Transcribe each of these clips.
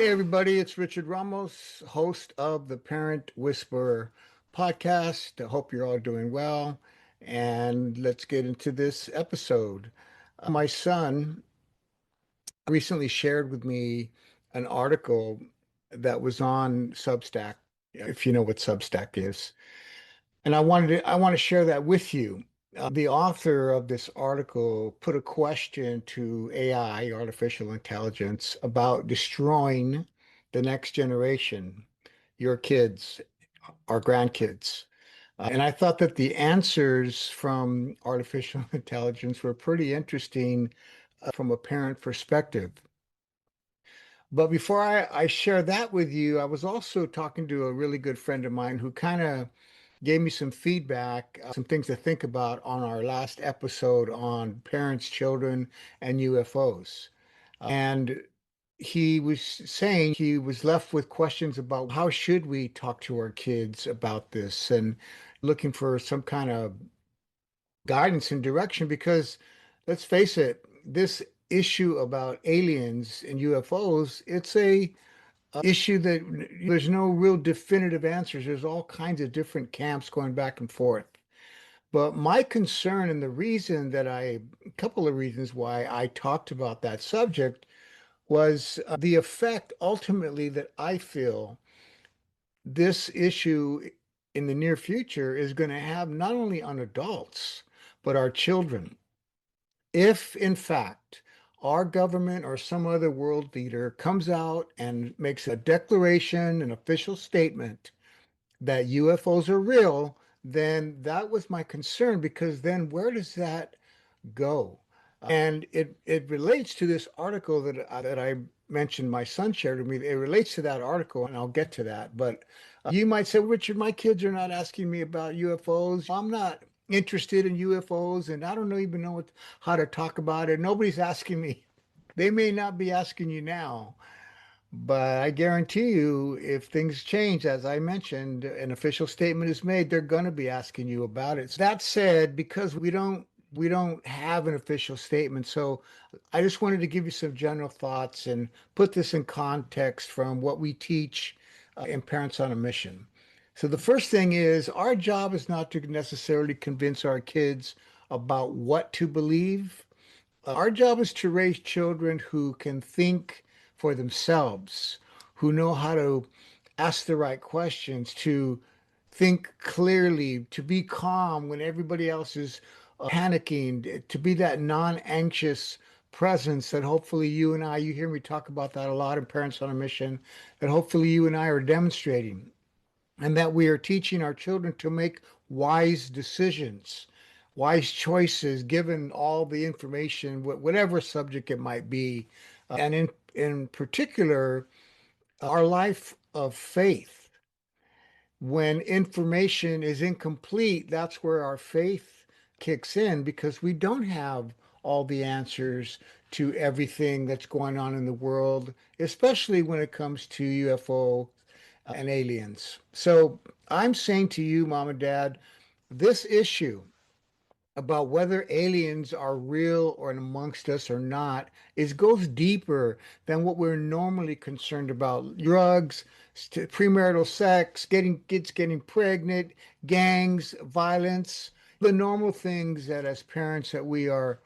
Hey, everybody, it's Richard Ramos, host of the Parent Whisperer podcast. I hope you're all doing well. And let's get into this episode. My son recently shared with me an article that was on Substack, if you know what Substack is. And I want to share that with you. The author of this article put a question to AI, artificial intelligence, about destroying the next generation, your kids, our grandkids. And I thought that the answers from artificial intelligence were pretty interesting from a parent perspective. But before I share that with you, I was also talking to a really good friend of mine who kind of gave me some feedback, some things to think about on our last episode on parents, children, and UFOs. And he was saying he was left with questions about how should we talk to our kids about this and looking for some kind of guidance and direction because let's face it, this issue about aliens and UFOs, it's a issue that there's no real definitive answers. There's all kinds of different camps going back and forth. But my concern and the reason that a couple of reasons why I talked about that subject was the effect ultimately that I feel this issue in the near future is going to have not only on adults, but our children. If, in fact, our government or some other world leader comes out and makes a declaration, an official statement that UFOs are real, then that was my concern because then where does that go? And it relates to this article that I mentioned my son shared with me. It relates to that article, and I'll get to that. But you might say, Richard, my kids are not asking me about UFOs. I'm not interested in UFOs, and I don't even know how to talk about it. Nobody's asking me. They may not be asking you now, but I guarantee you, if things change, as I mentioned, an official statement is made, they're going to be asking you about it. That said, because we don't have an official statement, so I just wanted to give you some general thoughts and put this in context from what we teach in Parents on a Mission. So the first thing is our job is not to necessarily convince our kids about what to believe. Our job is to raise children who can think for themselves, who know how to ask the right questions, to think clearly, to be calm when everybody else is panicking, to be that non-anxious presence that hopefully you hear me talk about that a lot in Parents on a Mission, that hopefully you and I are demonstrating, and that we are teaching our children to make wise decisions, wise choices, given all the information, whatever subject it might be, and in particular, our life of faith. When information is incomplete, that's where our faith kicks in because we don't have all the answers to everything that's going on in the world, especially when it comes to UFO and aliens. So I'm saying to you, mom and dad, this issue about whether aliens are real or amongst us or not is goes deeper than what we're normally concerned about. Drugs, premarital sex, getting kids getting pregnant, gangs, violence, the normal things that as parents that we are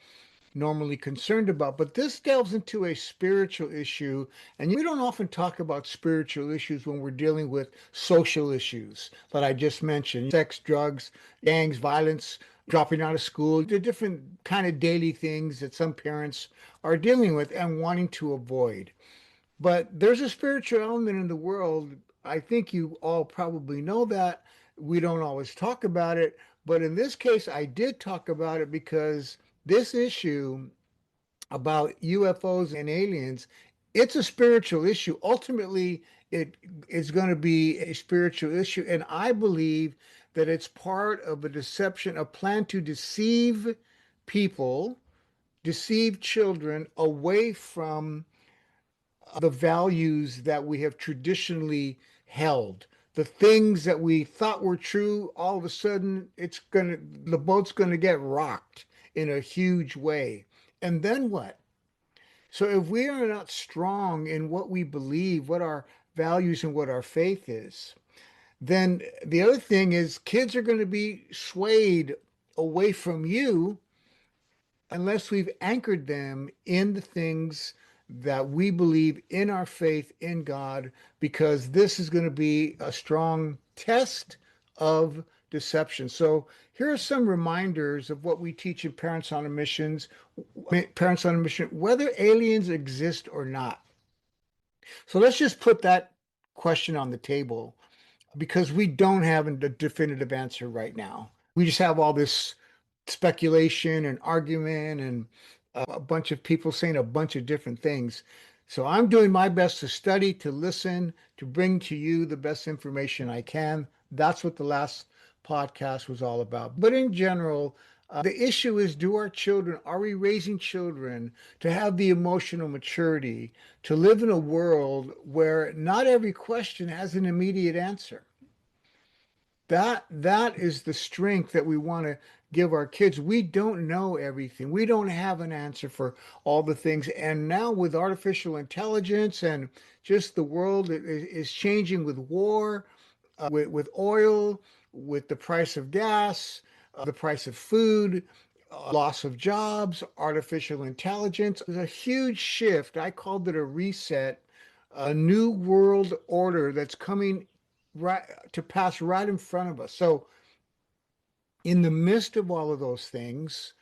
normally concerned about. But this delves into a spiritual issue, and we don't often talk about spiritual issues when we're dealing with social issues that I just mentioned: sex, drugs, gangs, violence, dropping out of school, the different kind of daily things that some parents are dealing with and wanting to avoid. But there's a spiritual element in the world. I think you all probably know that. We don't always talk about it, but in this case, I did talk about it because this issue about UFOs and aliens, it's a spiritual issue. Ultimately, it is going to be a spiritual issue. And I believe that it's part of a deception, a plan to deceive people, deceive children away from the values that we have traditionally held. The things that we thought were true, all of a sudden the boat's gonna get rocked in a huge way. And then what? So if we are not strong in what we believe, what our values and what our faith is, then the other thing is kids are going to be swayed away from you unless we've anchored them in the things that we believe in our faith in God, because this is going to be a strong test of deception. So here are some reminders of what we teach in Parents on a Mission, whether aliens exist or not. So let's just put that question on the table because we don't have a definitive answer right now. We just have all this speculation and argument and a bunch of people saying a bunch of different things. So I'm doing my best to study, to listen, to bring to you the best information I can. That's what the last podcast was all about. But in general, the issue is, are we raising children to have the emotional maturity to live in a world where not every question has an immediate answer? That is the strength that we want to give our kids. We don't know everything. We don't have an answer for all the things. And now with artificial intelligence and just the world is changing with war, with oil, with the price of gas, the price of food, loss of jobs, artificial intelligence. There's a huge shift. I called it a reset, a new world order that's coming right to pass right in front of us. So, in the midst of all of those things,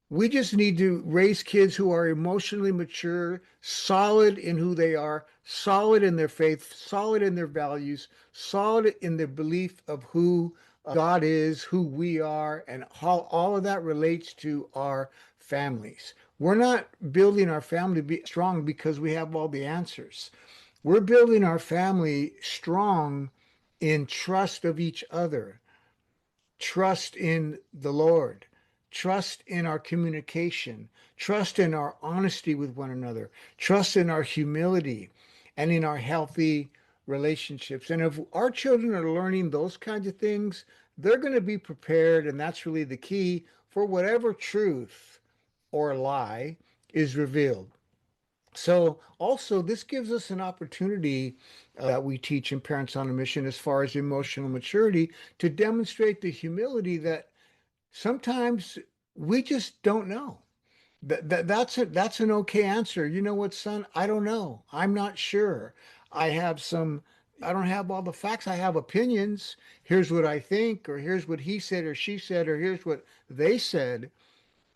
we just need to raise kids who are emotionally mature, solid in who they are, solid in their faith, solid in their values, solid in their belief of who God is, who we are, and how all of that relates to our families. We're not building our family to be strong because we have all the answers. We're building our family strong in trust of each other, trust in the Lord, trust in our communication, trust in our honesty with one another, trust in our humility, and in our healthy relationships. And if our children are learning those kinds of things, they're going to be prepared, and that's really the key for whatever truth or lie is revealed. So also this gives us an opportunity that we teach in Parents on a Mission as far as emotional maturity to demonstrate the humility that sometimes we just don't know. That's an okay answer. You know what, son? I don't know. I'm not sure. I have some, I don't have all the facts. I have opinions. Here's what I think, or here's what he said or she said, or here's what they said,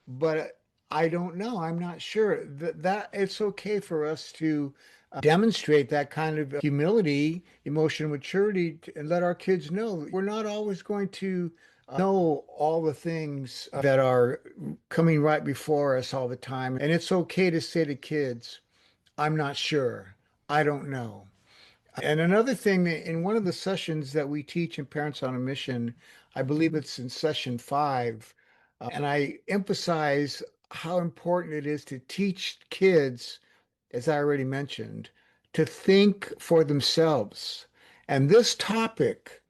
but I don't know. I'm not sure that it's okay for us to demonstrate that kind of humility, emotional maturity, and let our kids know we're not always going to know all the things that are coming right before us all the time. And it's okay to say to kids, I'm not sure. I don't know. And another thing, in one of the sessions that we teach in Parents on a Mission, I believe it's in session 5, and I emphasize how important it is to teach kids, as I already mentioned, to think for themselves. And this topic,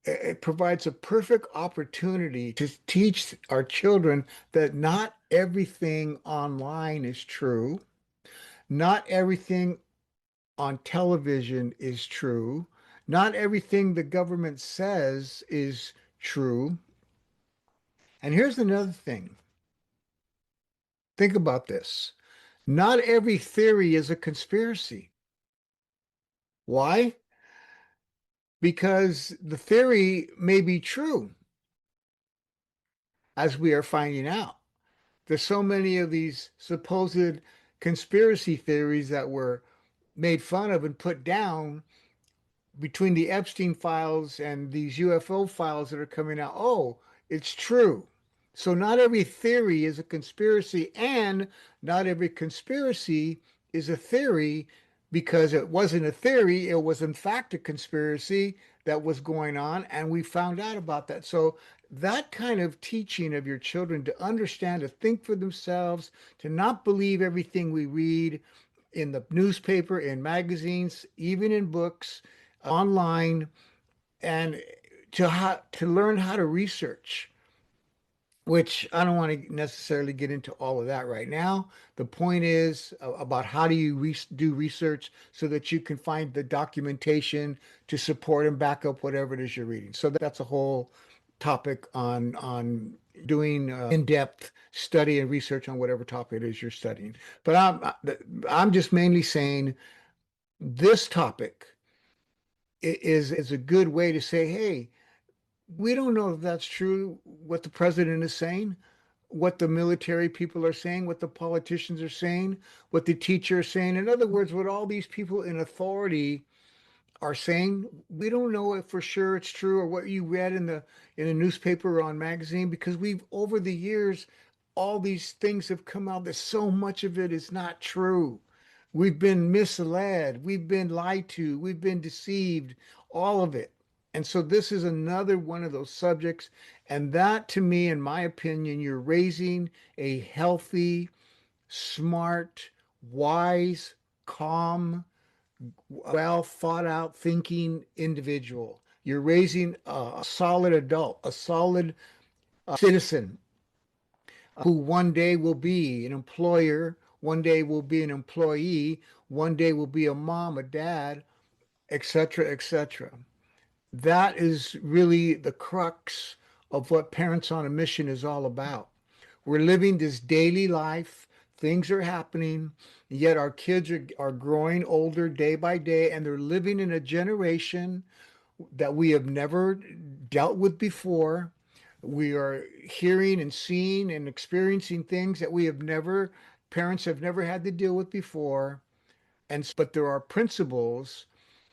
it provides a perfect opportunity to teach our children that not everything online is true, not everything on television is true. Not everything the government says is true. And here's another thing. Think about this. Not every theory is a conspiracy. Why? Because the theory may be true, as we are finding out. There's so many of these supposed conspiracy theories that were made fun of and put down between the Epstein files and these UFO files that are coming out. Oh, it's true. So not every theory is a conspiracy, and not every conspiracy is a theory because it wasn't a theory. It was in fact a conspiracy that was going on, and we found out about that. So that kind of teaching of your children to understand, to think for themselves, to not believe everything we read in the newspaper, in magazines, even in books, online, and to learn how to research. which I don't want to necessarily get into all of that right now. The point is about how do you do research so that you can find the documentation to support and back up whatever it is you're reading. So that's a whole topic on doing in-depth study and research on whatever topic it is you're studying. But I'm just mainly saying this topic is a good way to say, hey, we don't know if that's true, what the president is saying, what the military people are saying, what the politicians are saying, what the teacher is saying. In other words, what all these people in authority are saying, we don't know if for sure it's true or what you read in a newspaper or on magazine, because we've over the years, all these things have come out that so much of it is not true. We've been misled, we've been lied to, we've been deceived, all of it. And so this is another one of those subjects. And that to me, in my opinion, you're raising a healthy, smart, wise, calm, well thought out thinking individual. You're raising a solid adult, a solid citizen who one day will be an employer, one day will be an employee, one day will be a mom, a dad, etc., etc. That is really the crux of what Parents on a Mission is all about. We're living this daily life. Things are happening, yet our kids are growing older day by day, and they're living in a generation that we have never dealt with before. We are hearing and seeing and experiencing things that parents have never had to deal with before. But there are principles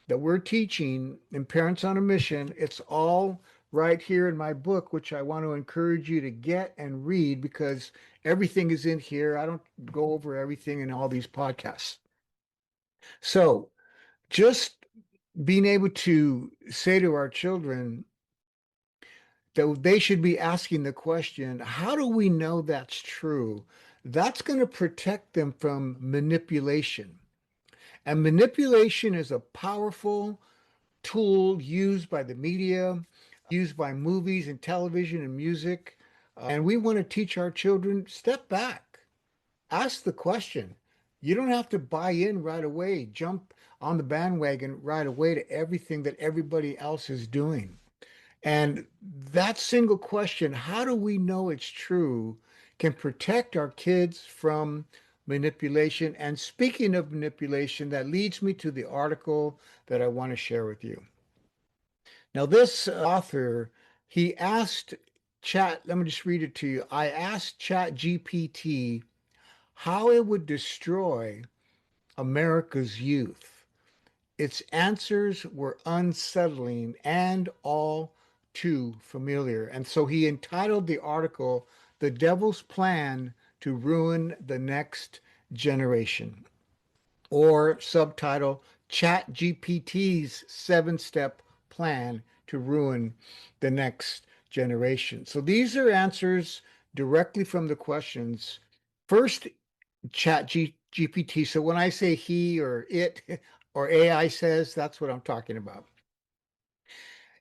that we're teaching in Parents on a Mission. It's all right here in my book, which I want to encourage you to get and read because everything is in here. I don't go over everything in all these podcasts. So just being able to say to our children that they should be asking the question, how do we know that's true? That's going to protect them from manipulation. And manipulation is a powerful tool used by the media, used by movies and television and music. And we want to teach our children, step back, ask the question. You don't have to buy in right away, jump on the bandwagon right away to everything that everybody else is doing. And that single question, how do we know it's true, can protect our kids from manipulation. And speaking of manipulation, that leads me to the article that I want to share with you. Now, this author, he asked let me just read it to you. I asked Chat GPT how it would destroy America's youth. Its answers were unsettling and all too familiar. And so he entitled the article, The Devil's Plan to Ruin the Next Generation, or subtitle, Chat GPT's 7-step plan to ruin the next generation. So these are answers directly from the questions. First, GPT. So when I say he or it or AI says, that's what I'm talking about.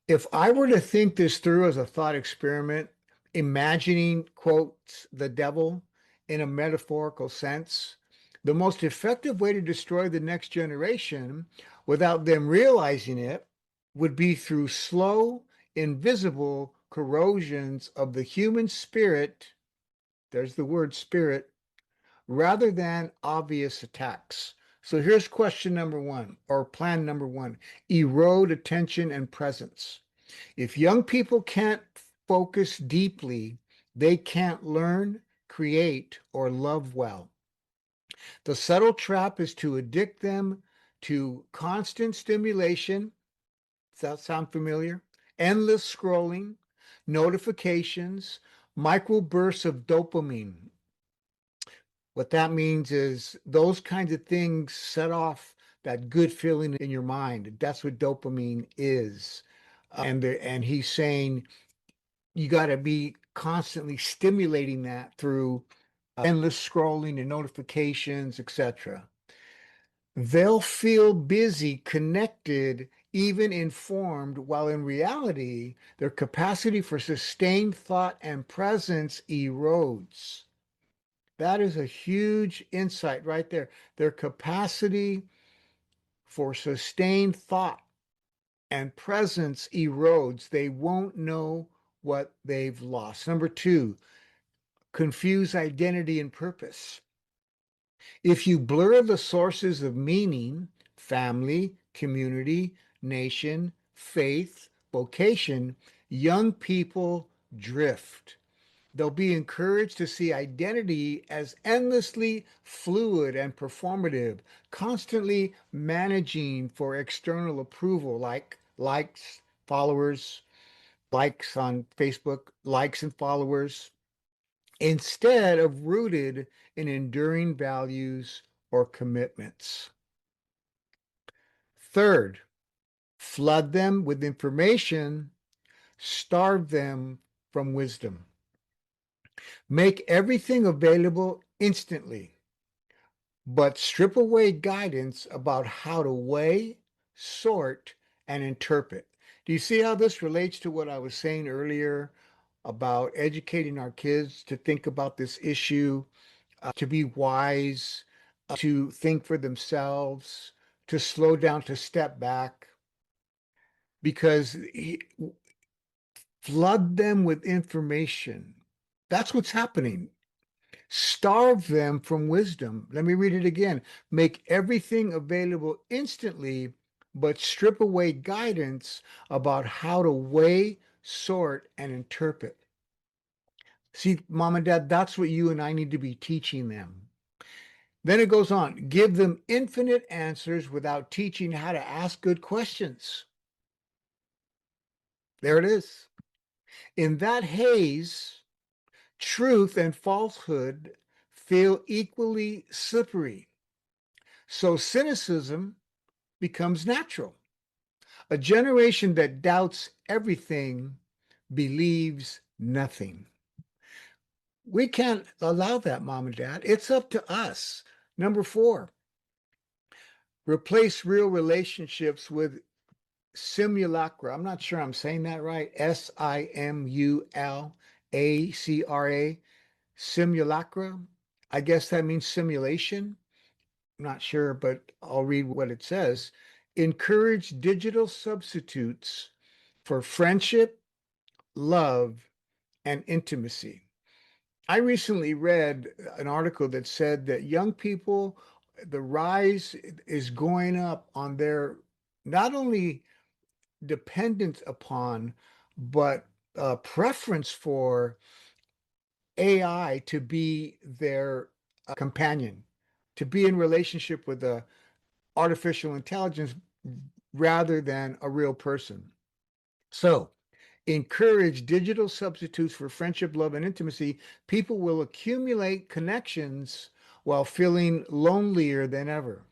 If I were to think this through as a thought experiment, imagining, quotes, the devil in a metaphorical sense, the most effective way to destroy the next generation without them realizing it would be through slow, invisible corrosions of the human spirit. There's the word spirit, rather than obvious attacks. So here's question number one, or plan number one: erode attention and presence. If young people can't focus deeply, they can't learn, create, or love well. The subtle trap is to addict them to constant stimulation. Does that sound familiar? Endless scrolling, notifications, micro bursts of dopamine. What that means is those kinds of things set off that good feeling in your mind. That's what dopamine is. And he's saying you got to be constantly stimulating that through endless scrolling and notifications, etc. They'll feel busy, connected, even informed, while in reality, their capacity for sustained thought and presence erodes. That is a huge insight right there. Their capacity for sustained thought and presence erodes. They won't know what they've lost. Number two, confuse identity and purpose. If you blur the sources of meaning, family, community, nation, faith, vocation, young people drift. They'll be encouraged to see identity as endlessly fluid and performative, constantly managing for external approval, like likes, followers, likes on Facebook, likes and followers, instead of rooted in enduring values or commitments. Third, flood them with information, starve them from wisdom. Make everything available instantly, but strip away guidance about how to weigh, sort, and interpret. Do you see how this relates to what I was saying earlier about educating our kids to think about this issue, to be wise, to think for themselves, to slow down, to step back? Because flood them with information. That's what's happening. Starve them from wisdom. Let me read it again. Make everything available instantly, but strip away guidance about how to weigh, sort, and interpret. See, mom and dad, that's what you and I need to be teaching them. Then it goes on, give them infinite answers without teaching how to ask good questions. There it is. In that haze, truth and falsehood feel equally slippery. So cynicism becomes natural. A generation that doubts everything believes nothing. We can't allow that, mom and dad. It's up to us. Number four, replace real relationships with simulacra. I'm not sure I'm saying that right. Simulacra. Simulacra. I guess that means simulation. I'm not sure, but I'll read what it says. Encourage digital substitutes for friendship, love, and intimacy. I recently read an article that said that young people, the rise is going up on their not only dependence upon, but preference for AI to be their companion, to be in relationship with a artificial intelligence rather than a real person. So, encourage digital substitutes for friendship, love, and intimacy. People will accumulate connections while feeling lonelier than ever.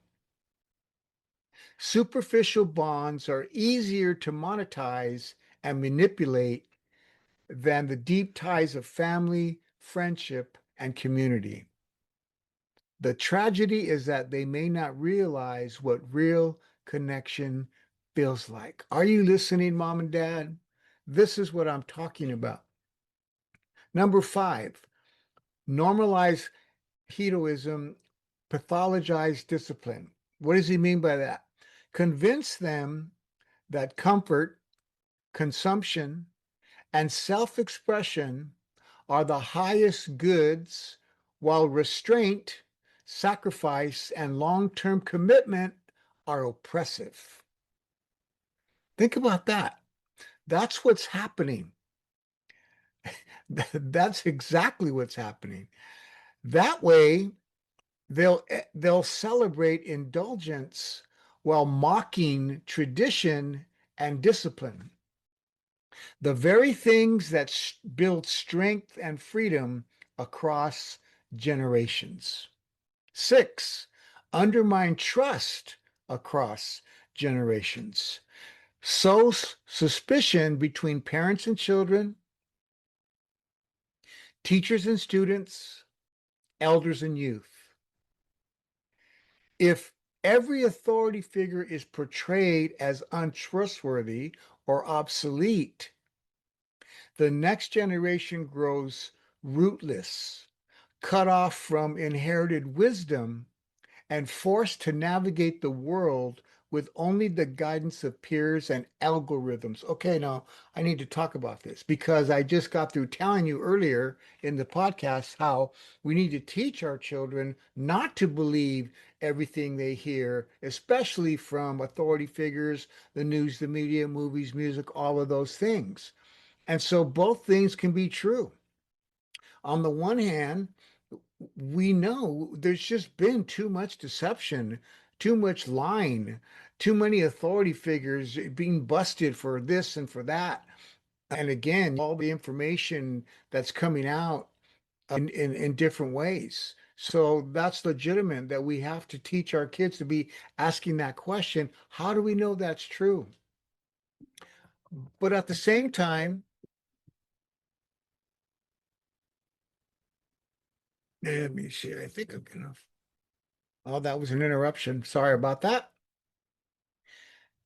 Superficial bonds are easier to monetize and manipulate than the deep ties of family, friendship, and community. The tragedy is that they may not realize what real connection feels like. Are you listening, mom and dad? This is what I'm talking about. Number five, normalize hedonism, pathologize discipline. What does he mean by that? Convince them that comfort, consumption, and self expression are the highest goods, while restraint, sacrifice, and long term commitment are oppressive. Think about that. That's what's happening. That's exactly what's happening. That way, they'll celebrate indulgence while mocking tradition and discipline. The very things that build strength and freedom across generations. Six, undermine trust across generations. Sow suspicion between parents and children, teachers and students, elders and youth. If Every authority figure is portrayed as untrustworthy or obsolete. The next generation grows rootless, cut off from inherited wisdom, and forced to navigate the world with only the guidance of peers and algorithms. Okay, now I need to talk about this because I just got through telling you earlier in the podcast how we need to teach our children not to believe everything they hear, especially from authority figures, the news, the media, movies, music, all of those things. And so both things can be true. On the one hand, we know there's just been too much deception, too much lying, too many authority figures being busted for this and for that. And again, all the information that's coming out in different ways. So that's legitimate that we have to teach our kids to be asking that question. How do we know that's true? But at the same time, let me see, I think I'm gonna. Oh, that was an interruption. Sorry about that.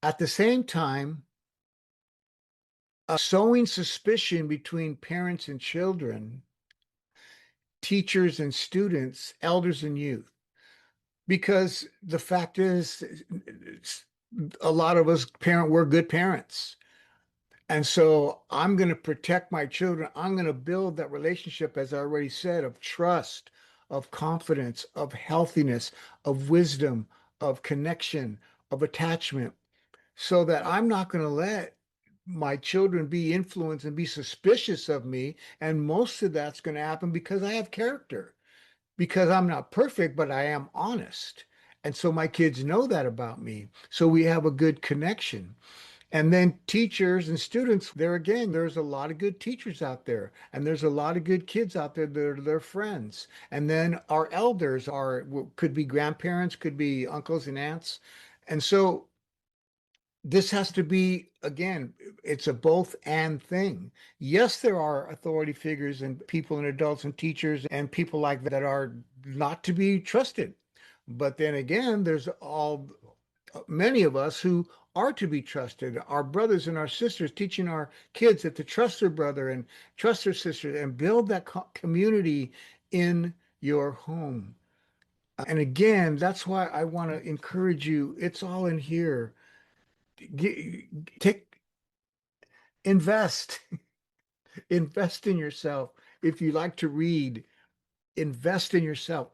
At the same time, sowing suspicion between parents and children, teachers and students, elders and youth. Because the fact is, a lot of us we're good parents. And so I'm going to protect my children. I'm going to build that relationship, as I already said, of trust, of confidence, of healthiness, of wisdom, of connection, of attachment, so that I'm not going to let my children be influenced and be suspicious of me. And most of that's going to happen because I have character, because I'm not perfect, but I am honest. And so my kids know that about me. So we have a good connection. And then teachers and students, there again, there's a lot of good teachers out there, and there's a lot of good kids out there that are their friends. And then our elders are could be grandparents, could be uncles and aunts. And so this has to be, again, it's a both and thing. Yes, there are authority figures and people and adults and teachers and people like that are not to be trusted. But then again, there's all many of us who are to be trusted, our brothers and our sisters, teaching our kids that to trust their brother and trust their sister and build that community in your home. And again, that's why I want to encourage you. It's all in here. Take invest, invest in yourself. If you like to read, invest in yourself.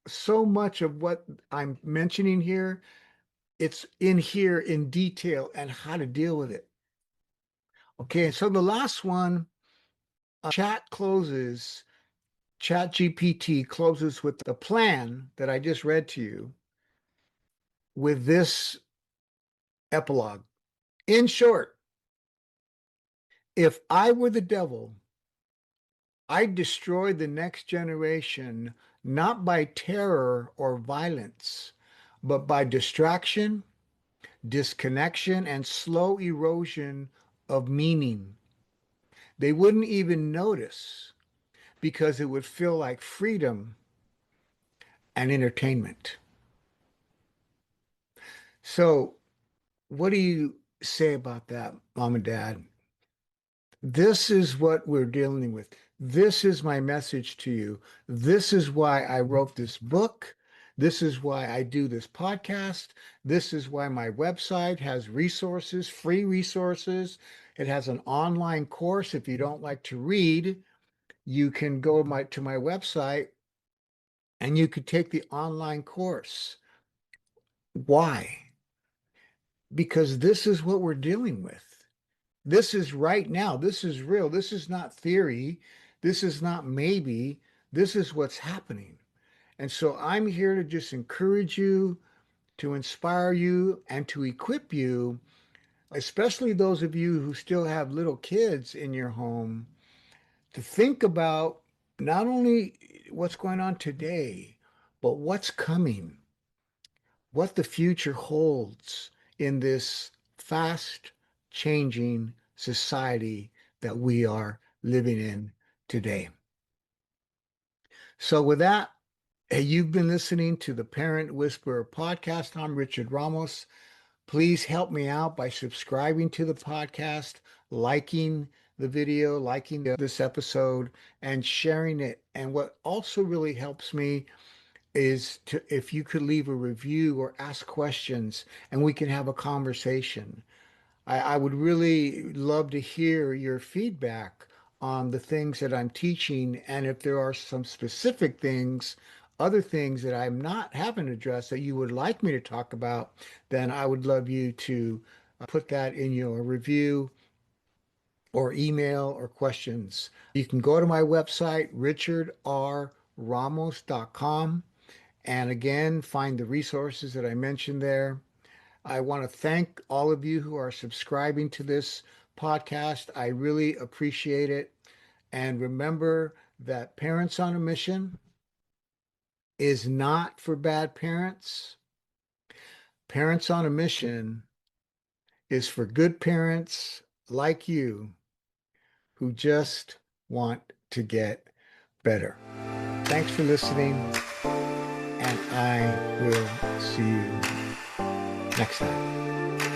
So much of what I'm mentioning here, it's in here in detail and how to deal with it. Okay, so the last one, chat closes, chat GPT closes with the plan that I just read to you with this epilogue. In short, if I were the devil, I'd destroy the next generation not by terror or violence, but by distraction, disconnection, and slow erosion of meaning. They wouldn't even notice because it would feel like freedom and entertainment. So, what do you say about that, mom and dad? This is what we're dealing with. This is my message to you. This is why I wrote this book. This is why I do this podcast. This is why my website has resources, free resources. It has an online course. If you don't like to read, you can go to my website and you could take the online course. Why? Because this is what we're dealing with. This is right now. This is real. This is not theory. This is not maybe. This is what's happening. And so I'm here to just encourage you, to inspire you, and to equip you, especially those of you who still have little kids in your home, to think about not only what's going on today, but what's coming, what the future holds in this fast changing society that we are living in today. So, with that, Hey, you've been listening to the Parent Whisperer podcast. I'm Richard Ramos. Please help me out by subscribing to the podcast, liking the video, liking this episode, and sharing it. And what also really helps me is to if you could leave a review or ask questions and we can have a conversation. I would really love to hear your feedback on the things that I'm teaching, and if there are some specific things, other things that I'm not haven't addressed that you would like me to talk about, then I would love you to put that in your review or email or questions. You can go to my website, richardrramos.com, and again, find the resources that I mentioned there. I want to thank all of you who are subscribing to this podcast. I really appreciate it. And remember that Parents on a Mission is not for bad parents. Parents on a Mission is for good parents like you who just want to get better. Thanks for listening, and I will see you next time.